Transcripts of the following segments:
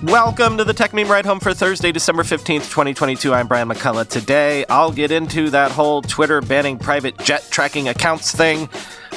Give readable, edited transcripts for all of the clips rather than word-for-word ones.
Welcome to the Tech Meme Ride Home for Thursday, December 15th, 2022. I'm Brian McCullough. Today, I'll get into that whole Twitter banning private jet tracking accounts thing,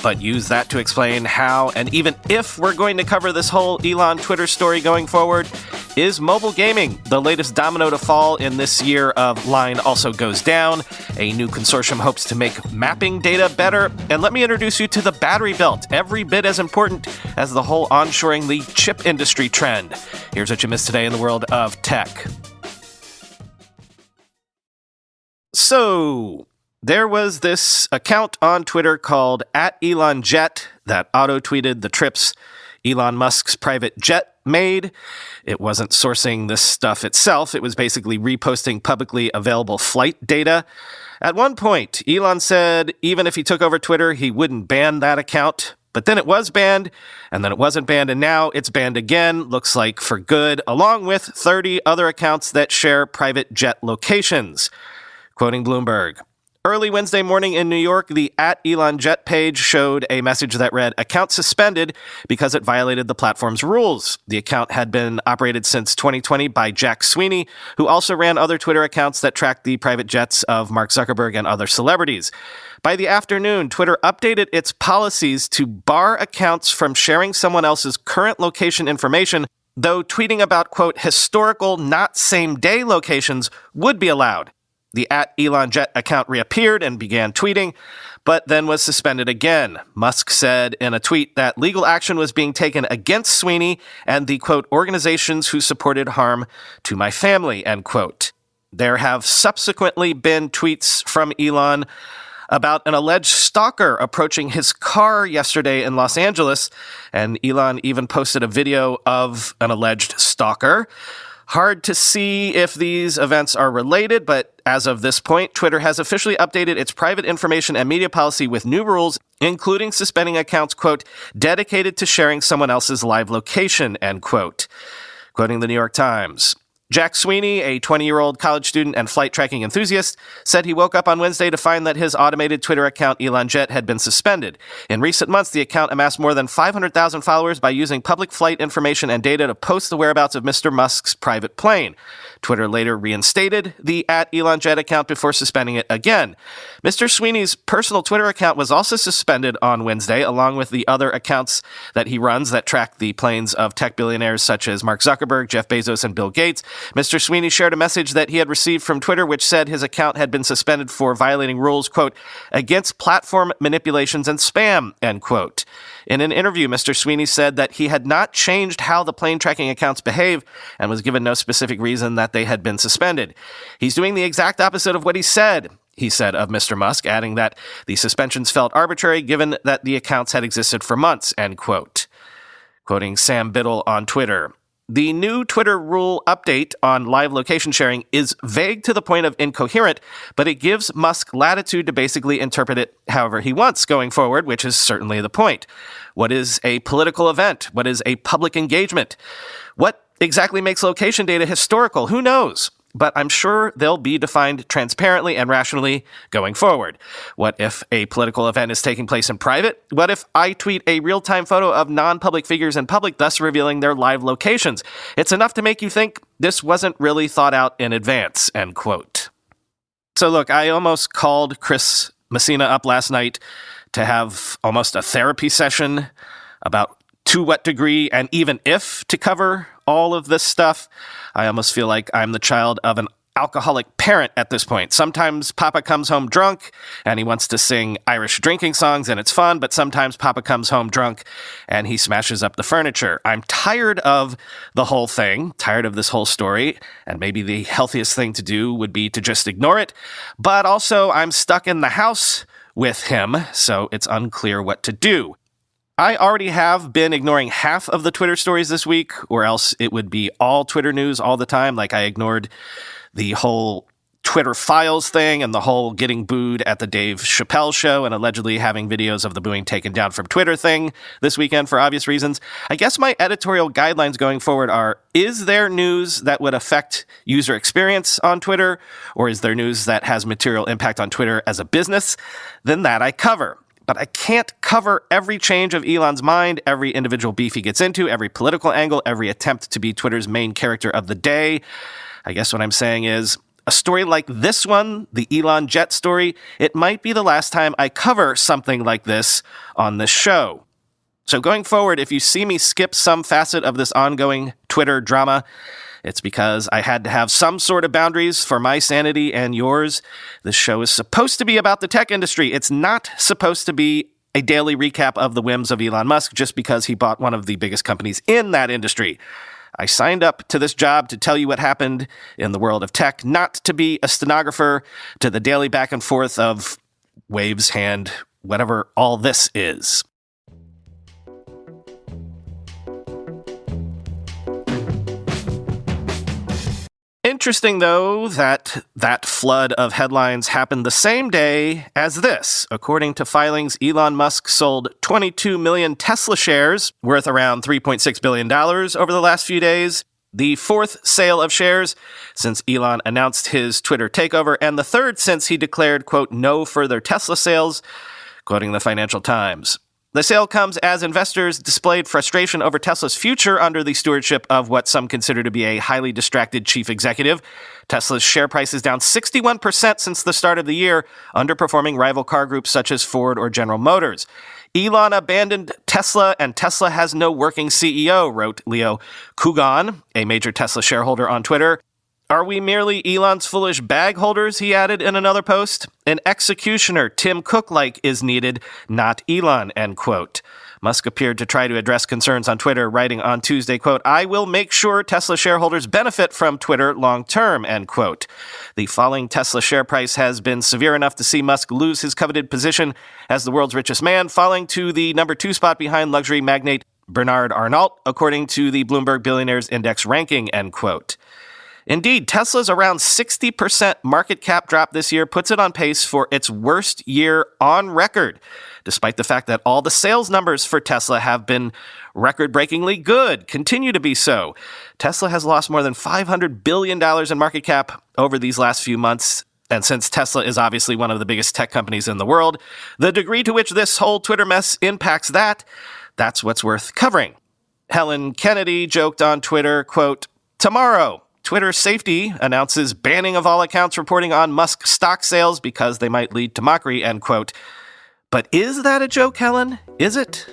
but use that to explain how, and even if we're going to cover this whole Elon Twitter story going forward. Is mobile gaming the latest domino to fall in this year of line also goes down? A new consortium hopes to make mapping data better. And let me introduce you to the battery belt, every bit as important as the whole onshoring the chip industry trend. Here's what you missed today in the world of tech. So, there was this account on Twitter called @ElonJet that auto-tweeted the trips Elon Musk's private jet made. It wasn't sourcing this stuff itself. It was basically reposting publicly available flight data. At one point, Elon said even if he took over Twitter, he wouldn't ban that account. But then it was banned, and then it wasn't banned, and now it's banned again, looks like for good, along with 30 other accounts that share private jet locations. Quoting Bloomberg, early Wednesday morning in New York, the @ElonJet page showed a message that read, "Account suspended because it violated the platform's rules." The account had been operated since 2020 by Jack Sweeney, who also ran other Twitter accounts that tracked the private jets of Mark Zuckerberg and other celebrities. By the afternoon, Twitter updated its policies to bar accounts from sharing someone else's current location information, though tweeting about, quote, historical, not same-day locations would be allowed. The @ElonJet account reappeared and began tweeting, but then was suspended again. Musk said in a tweet that legal action was being taken against Sweeney and the, quote, organizations who supported harm to my family, end quote. There have subsequently been tweets from Elon about an alleged stalker approaching his car yesterday in Los Angeles, and Elon even posted a video of an alleged stalker. Hard to see if these events are related, but as of this point, Twitter has officially updated its private information and media policy with new rules, including suspending accounts, quote, dedicated to sharing someone else's live location, end quote. Quoting the New York Times, Jack Sweeney, a 20-year-old college student and flight tracking enthusiast, said he woke up on Wednesday to find that his automated Twitter account, ElonJet, had been suspended. In recent months, the account amassed more than 500,000 followers by using public flight information and data to post the whereabouts of Mr. Musk's private plane. Twitter later reinstated the @ElonJet account before suspending it again. Mr. Sweeney's personal Twitter account was also suspended on Wednesday, along with the other accounts that he runs that track the planes of tech billionaires such as Mark Zuckerberg, Jeff Bezos, and Bill Gates. Mr. Sweeney shared a message that he had received from Twitter which said his account had been suspended for violating rules, quote, against platform manipulations and spam, end quote. In an interview, Mr. Sweeney said that he had not changed how the plane tracking accounts behave and was given no specific reason that they had been suspended. He's doing the exact opposite of what he said of Mr. Musk, adding that the suspensions felt arbitrary given that the accounts had existed for months, end quote. Quoting Sam Biddle on Twitter, the new Twitter rule update on live location sharing is vague to the point of incoherent, but it gives Musk latitude to basically interpret it however he wants going forward, which is certainly the point. What is a political event? What is a public engagement? What exactly makes location data historical? Who knows? But I'm sure they'll be defined transparently and rationally going forward. What if a political event is taking place in private? What if I tweet a real-time photo of non-public figures in public, thus revealing their live locations? It's enough to make you think this wasn't really thought out in advance, end quote. So look, I almost called Chris Messina up last night to have almost a therapy session about to what degree and even if to cover all of this stuff. I almost feel like I'm the child of an alcoholic parent at this point. Sometimes Papa comes home drunk and he wants to sing Irish drinking songs and it's fun, but sometimes Papa comes home drunk and he smashes up the furniture. I'm tired of the whole thing, tired of this whole story, and maybe the healthiest thing to do would be to just ignore it. But also I'm stuck in the house with him, so it's unclear what to do. I already have been ignoring half of the Twitter stories this week, or else it would be all Twitter news all the time. Like I ignored the whole Twitter Files thing and the whole getting booed at the Dave Chappelle show and allegedly having videos of the booing taken down from Twitter thing this weekend for obvious reasons. I guess my editorial guidelines going forward are, is there news that would affect user experience on Twitter, or is there news that has material impact on Twitter as a business? Then that I cover. But I can't cover every change of Elon's mind, every individual beef he gets into, every political angle, every attempt to be Twitter's main character of the day. I guess what I'm saying is, a story like this one, the Elon Jet story, it might be the last time I cover something like this on this show. So going forward, if you see me skip some facet of this ongoing Twitter drama, it's because I had to have some sort of boundaries for my sanity and yours. This show is supposed to be about the tech industry. It's not supposed to be a daily recap of the whims of Elon Musk just because he bought one of the biggest companies in that industry. I signed up to this job to tell you what happened in the world of tech, not to be a stenographer to the daily back and forth of waves, hand, whatever all this is. Interesting, though, that flood of headlines happened the same day as this. According to filings, Elon Musk sold 22 million Tesla shares, worth around $3.6 billion over the last few days. The fourth sale of shares since Elon announced his Twitter takeover, and the third since he declared, quote, no further Tesla sales, quoting the Financial Times. The sale comes as investors displayed frustration over Tesla's future under the stewardship of what some consider to be a highly distracted chief executive. Tesla's share price is down 61% since the start of the year, underperforming rival car groups such as Ford or General Motors. Elon abandoned Tesla, and Tesla has no working CEO, wrote Leo Kugan, a major Tesla shareholder, on Twitter. Are we merely Elon's foolish bag holders, he added in another post? An executioner, Tim Cook-like, is needed, not Elon, end quote. Musk appeared to try to address concerns on Twitter, writing on Tuesday, quote, I will make sure Tesla shareholders benefit from Twitter long-term, end quote. The falling Tesla share price has been severe enough to see Musk lose his coveted position as the world's richest man, falling to the number 2 spot behind luxury magnate Bernard Arnault, according to the Bloomberg Billionaires Index ranking, end quote. Indeed, Tesla's around 60% market cap drop this year puts it on pace for its worst year on record, despite the fact that all the sales numbers for Tesla have been record-breakingly good, continue to be so. Tesla has lost more than $500 billion in market cap over these last few months, and since Tesla is obviously one of the biggest tech companies in the world, the degree to which this whole Twitter mess impacts that's what's worth covering. Helen Kennedy joked on Twitter, quote, tomorrow, Twitter Safety announces banning of all accounts reporting on Musk stock sales because they might lead to mockery, end quote. But is that a joke, Helen? Is it?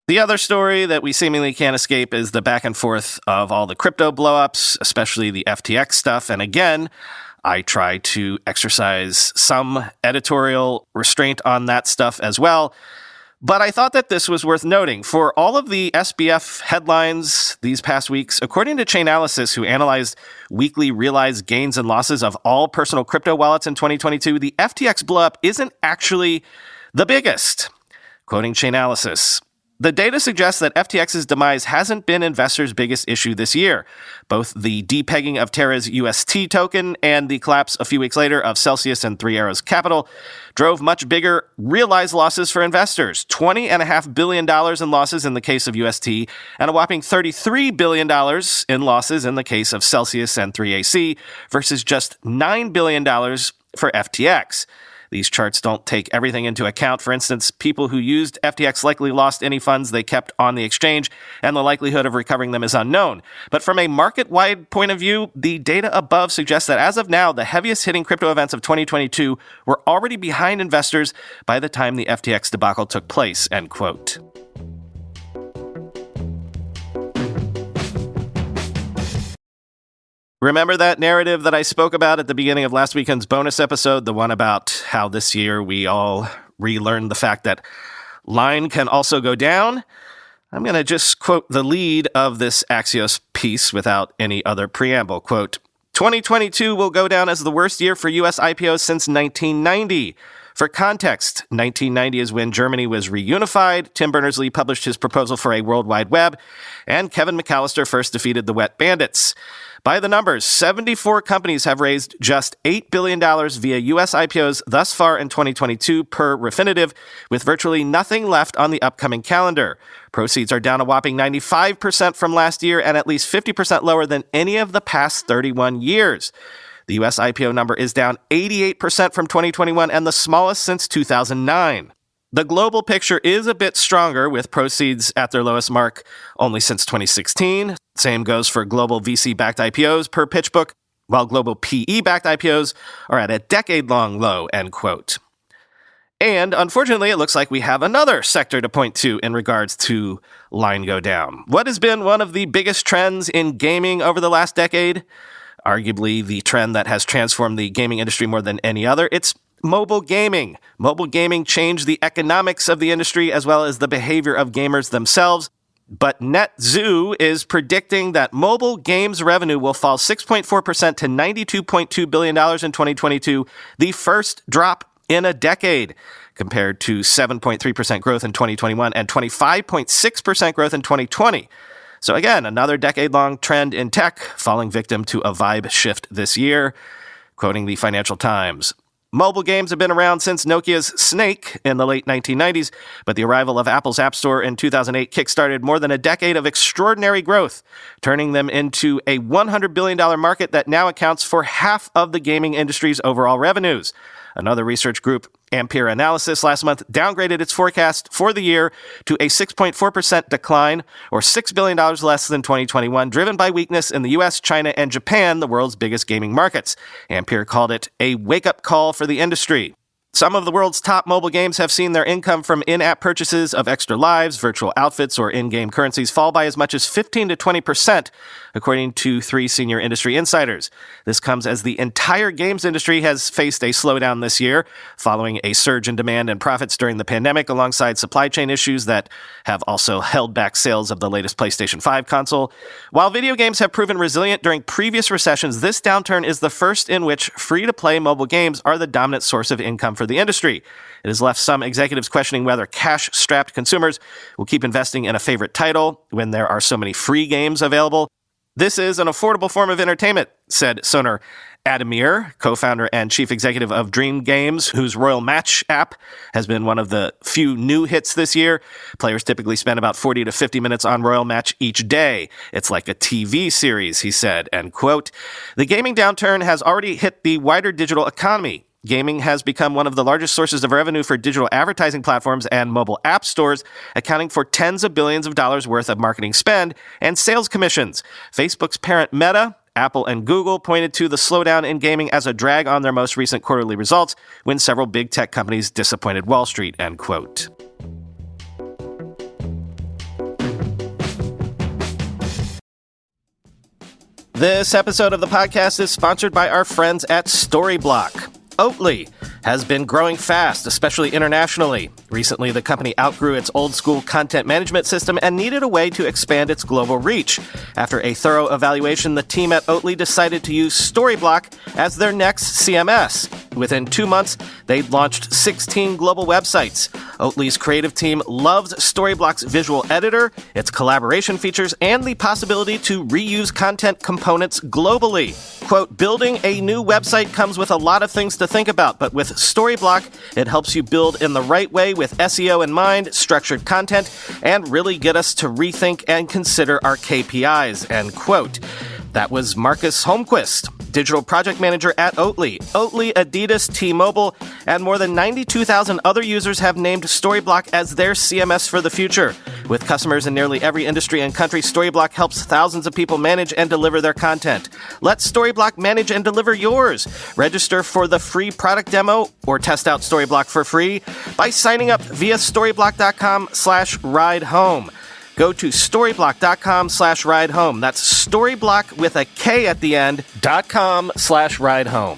The other story that we seemingly can't escape is the back and forth of all the crypto blowups, especially the FTX stuff. And again, I try to exercise some editorial restraint on that stuff as well. But I thought that this was worth noting. For all of the SBF headlines these past weeks, according to Chainalysis, who analyzed weekly realized gains and losses of all personal crypto wallets in 2022, the FTX blowup isn't actually the biggest. Quoting Chainalysis, the data suggests that FTX's demise hasn't been investors' biggest issue this year. Both the depegging of Terra's UST token and the collapse a few weeks later of Celsius and Three Arrows Capital drove much bigger realized losses for investors, $20.5 billion in losses in the case of UST, and a whopping $33 billion in losses in the case of Celsius and 3AC, versus just $9 billion for FTX. These charts don't take everything into account. For instance, people who used FTX likely lost any funds they kept on the exchange, and the likelihood of recovering them is unknown. But from a market-wide point of view, the data above suggests that as of now, the heaviest hitting crypto events of 2022 were already behind investors by the time the FTX debacle took place, end quote. Remember that narrative that I spoke about at the beginning of last weekend's bonus episode, the one about how this year we all relearned the fact that line can also go down? I'm going to just quote the lead of this Axios piece without any other preamble. Quote, 2022 will go down as the worst year for U.S. IPOs since 1990. For context, 1990 is when Germany was reunified, Tim Berners-Lee published his proposal for a World Wide Web, and Kevin McAllister first defeated the Wet Bandits. By the numbers, 74 companies have raised just $8 billion via U.S. IPOs thus far in 2022 per Refinitiv, with virtually nothing left on the upcoming calendar. Proceeds are down a whopping 95% from last year and at least 50% lower than any of the past 31 years. The U.S. IPO number is down 88% from 2021 and the smallest since 2009. The global picture is a bit stronger, with proceeds at their lowest mark only since 2016. Same goes for global VC-backed IPOs per PitchBook, while global PE-backed IPOs are at a decade-long low, end quote. And unfortunately, it looks like we have another sector to point to in regards to line go down. What has been one of the biggest trends in gaming over the last decade? Arguably the trend that has transformed the gaming industry more than any other. It's mobile gaming. Mobile gaming changed the economics of the industry as well as the behavior of gamers themselves. But NetZoo is predicting that mobile games revenue will fall 6.4% to $92.2 billion in 2022, the first drop in a decade, compared to 7.3% growth in 2021 and 25.6% growth in 2020. So again, another decade-long trend in tech, falling victim to a vibe shift this year. Quoting the Financial Times, mobile games have been around since Nokia's Snake in the late 1990s, but the arrival of Apple's App Store in 2008 kickstarted more than a decade of extraordinary growth, turning them into a $100 billion market that now accounts for half of the gaming industry's overall revenues. Another research group, Ampere Analysis, last month downgraded its forecast for the year to a 6.4% decline, or $6 billion less than 2021, driven by weakness in the US, China, and Japan, the world's biggest gaming markets. Ampere called it a wake-up call for the industry. Some of the world's top mobile games have seen their income from in-app purchases of extra lives, virtual outfits, or in-game currencies fall by as much as 15 to 20%, according to 3 senior industry insiders. This comes as the entire games industry has faced a slowdown this year, following a surge in demand and profits during the pandemic, alongside supply chain issues that have also held back sales of the latest PlayStation 5 console. While video games have proven resilient during previous recessions, this downturn is the first in which free-to-play mobile games are the dominant source of income for the industry. It has left some executives questioning whether cash-strapped consumers will keep investing in a favorite title when there are so many free games available. This is an affordable form of entertainment, said Soner Ademir, co-founder and chief executive of Dream Games, whose Royal Match app has been one of the few new hits this year. Players typically spend about 40 to 50 minutes on Royal Match each day. It's like a TV series, he said, end quote. The gaming downturn has already hit the wider digital economy. Gaming has become one of the largest sources of revenue for digital advertising platforms and mobile app stores, accounting for tens of billions of dollars worth of marketing spend and sales commissions. Facebook's parent Meta, Apple, and Google pointed to the slowdown in gaming as a drag on their most recent quarterly results when several big tech companies disappointed Wall Street, end quote. This episode of the podcast is sponsored by our friends at Storyblok. Oatly has been growing fast, especially internationally. Recently, the company outgrew its old-school content management system and needed a way to expand its global reach. After a thorough evaluation, the team at Oatly decided to use Storyblok as their next CMS. Within 2 months, they'd launched 16 global websites. Oatly's creative team loves Storyblok's visual editor, its collaboration features, and the possibility to reuse content components globally. Quote, building a new website comes with a lot of things to think about, but with Storyblok, it helps you build in the right way with SEO in mind, structured content, and really get us to rethink and consider our KPIs, end quote. That was Marcus Holmquist, digital project manager at Oatly. Oatly, Adidas, T-Mobile, and more than 92,000 other users have named Storyblok as their CMS for the future. With customers in nearly every industry and country, Storyblok helps thousands of people manage and deliver their content. Let Storyblok manage and deliver yours. Register for the free product demo or test out Storyblok for free by signing up via Storyblok.com/ridehome. Go to Storyblok.com/ridehome. That's Storyblok with a K at the end, .com/ridehome.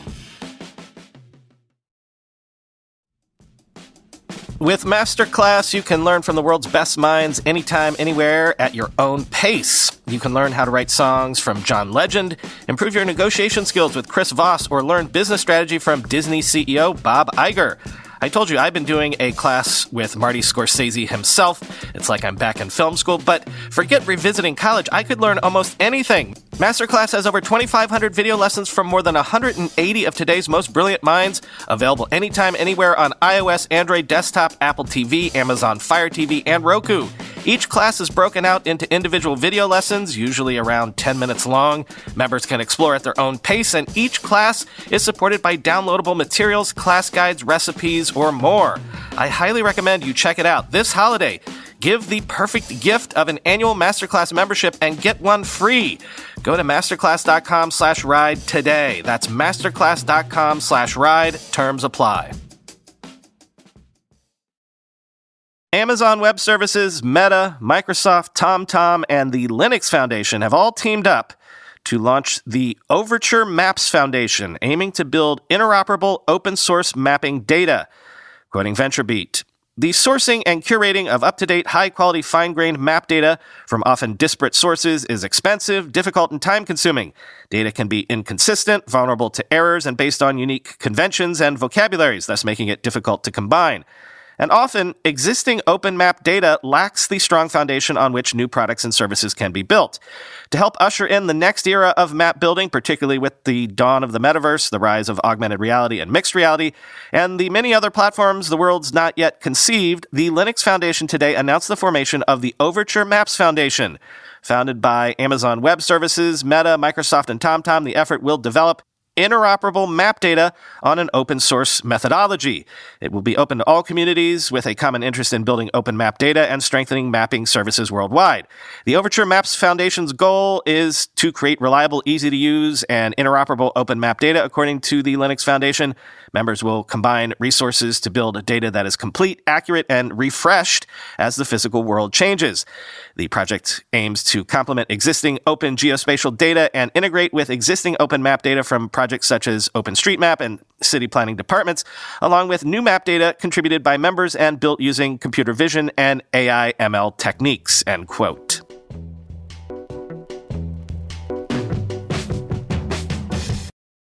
With Masterclass, you can learn from the world's best minds anytime, anywhere, at your own pace. You can learn how to write songs from John Legend, improve your negotiation skills with Chris Voss, or learn business strategy from Disney CEO Bob Iger. I told you I've been doing a class with Marty Scorsese himself. It's like I'm back in film school, but forget revisiting college. I could learn almost anything. Masterclass has over 2,500 video lessons from more than 180 of today's most brilliant minds, available anytime, anywhere on iOS, Android, desktop, Apple TV, Amazon Fire TV, and Roku. Each class is broken out into individual video lessons, usually around 10 minutes long. Members can explore at their own pace, and each class is supported by downloadable materials, class guides, recipes, or more. I highly recommend you check it out this holiday. Give the perfect gift of an annual Masterclass membership and get one free. Go to masterclass.com/ride today. That's masterclass.com/ride. Terms apply. Amazon Web Services, Meta, Microsoft, TomTom, and the Linux Foundation have all teamed up to launch the Overture Maps Foundation, aiming to build interoperable open-source mapping data. Quoting VentureBeat, the sourcing and curating of up-to-date, high-quality, fine-grained map data from often disparate sources is expensive, difficult, and time-consuming. Data can be inconsistent, vulnerable to errors, and based on unique conventions and vocabularies, thus making it difficult to combine. And often, existing open map data lacks the strong foundation on which new products and services can be built. To help usher in the next era of map building, particularly with the dawn of the metaverse, the rise of augmented reality and mixed reality, and the many other platforms the world's not yet conceived, the Linux Foundation today announced the formation of the Overture Maps Foundation. Founded by Amazon Web Services, Meta, Microsoft, and TomTom, the effort will develop interoperable map data on an open source methodology. It will be open to all communities with a common interest in building open map data and strengthening mapping services worldwide. The Overture Maps Foundation's goal is to create reliable, easy to use, and interoperable open map data. According to the Linux Foundation, members will combine resources to build data that is complete, accurate, and refreshed as the physical world changes. The project aims to complement existing open geospatial data and integrate with existing open map data from projects such as OpenStreetMap and city planning departments, along with new map data contributed by members and built using computer vision and AI ML techniques, end quote.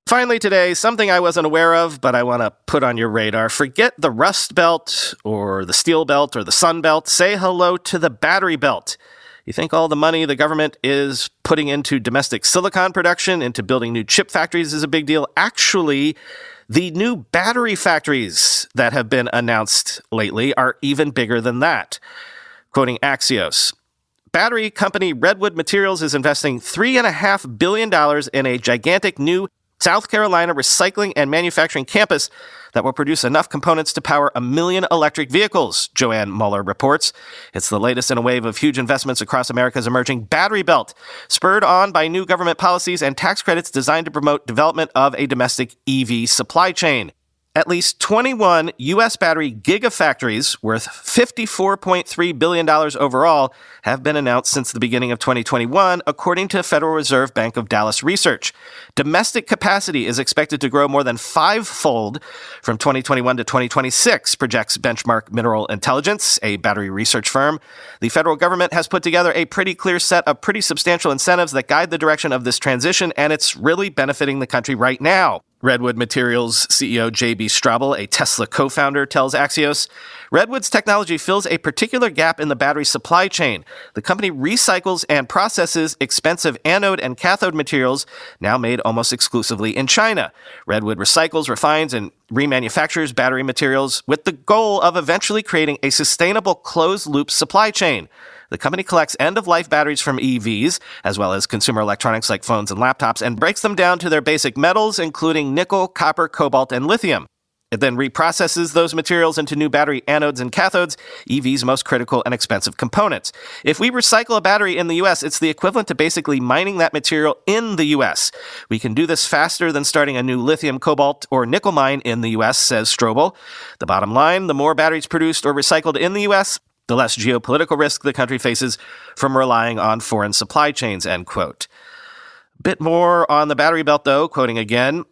Finally today, something I wasn't aware of, but I want to put on your radar. Forget the Rust Belt or the Steel Belt or the Sun Belt. Say hello to the Battery Belt. You think all the money the government is putting into domestic silicon production, into building new chip factories is a big deal. Actually, the new battery factories that have been announced lately are even bigger than that. Quoting Axios, battery company Redwood Materials is investing $3.5 billion in a gigantic new South Carolina recycling and manufacturing campus that will produce enough components to power 1 million electric vehicles, Joanne Muller reports. It's the latest in a wave of huge investments across America's emerging battery belt, spurred on by new government policies and tax credits designed to promote development of a domestic EV supply chain. At least 21 U.S. battery gigafactories worth $54.3 billion overall have been announced since the beginning of 2021, according to Federal Reserve Bank of Dallas research. Domestic capacity is expected to grow more than five-fold from 2021 to 2026, projects Benchmark Mineral Intelligence, a battery research firm. The federal government has put together a pretty clear set of pretty substantial incentives that guide the direction of this transition, and it's really benefiting the country right now. Redwood Materials CEO J.B. Straubel, a Tesla co-founder, tells Axios, Redwood's technology fills a particular gap in the battery supply chain. The company recycles and processes expensive anode and cathode materials now made almost exclusively in China. Redwood recycles, refines, and remanufactures battery materials with the goal of eventually creating a sustainable closed-loop supply chain. The company collects end-of-life batteries from EVs, as well as consumer electronics like phones and laptops, and breaks them down to their basic metals, including nickel, copper, cobalt, and lithium. It then reprocesses those materials into new battery anodes and cathodes, EVs' most critical and expensive components. If we recycle a battery in the U.S., it's the equivalent to basically mining that material in the U.S. We can do this faster than starting a new lithium, cobalt, or nickel mine in the U.S., says Strobel. The bottom line, the more batteries produced or recycled in the U.S., the less geopolitical risk the country faces from relying on foreign supply chains, end quote. Bit more on the battery belt, though, quoting again,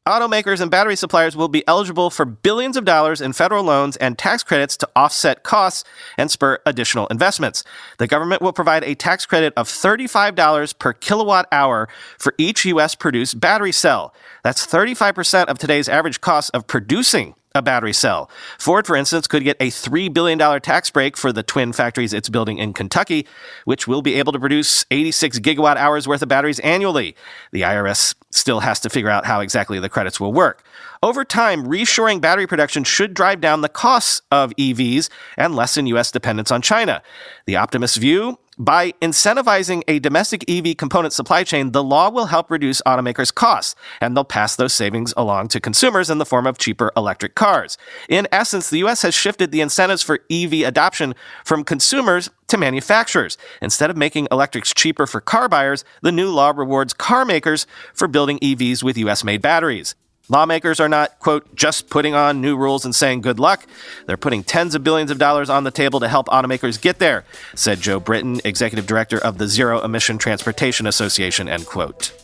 automakers and battery suppliers will be eligible for billions of dollars in federal loans and tax credits to offset costs and spur additional investments. The government will provide a tax credit of $35 per kilowatt hour for each U.S. produced battery cell. That's 35% of today's average cost of producing a battery cell. Ford, for instance, could get a $3 billion tax break for the twin factories it's building in Kentucky, which will be able to produce 86 gigawatt hours worth of batteries annually. The IRS still has to figure out how exactly the credits will work. Over time, reshoring battery production should drive down the costs of EVs and lessen U.S. dependence on China. The optimists view, by incentivizing a domestic EV component supply chain, the law will help reduce automakers' costs, and they'll pass those savings along to consumers in the form of cheaper electric cars. In essence, the U.S. has shifted the incentives for EV adoption from consumers to manufacturers. Instead of making electrics cheaper for car buyers, the new law rewards car makers for building EVs with U.S.-made batteries. Lawmakers are not, quote, just putting on new rules and saying good luck. They're putting tens of billions of dollars on the table to help automakers get there, said Joe Britton, executive director of the Zero Emission Transportation Association, end quote.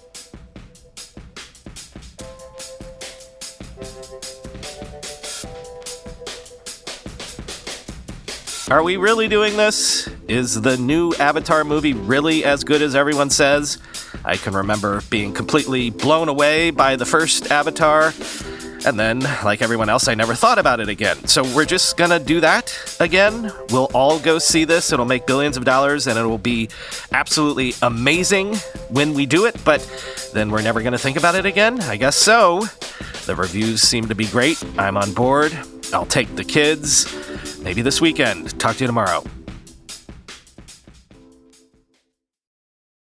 Are we really doing this? Is the new Avatar movie really as good as everyone says? I can remember being completely blown away by the first Avatar, and then, like everyone else, I never thought about it again. So we're just gonna do that again? We'll all go see this, it'll make billions of dollars, and it will be absolutely amazing when we do it, but then we're never gonna think about it again? I guess so. The reviews seem to be great. I'm on board. I'll take the kids. Maybe this weekend. Talk to you tomorrow.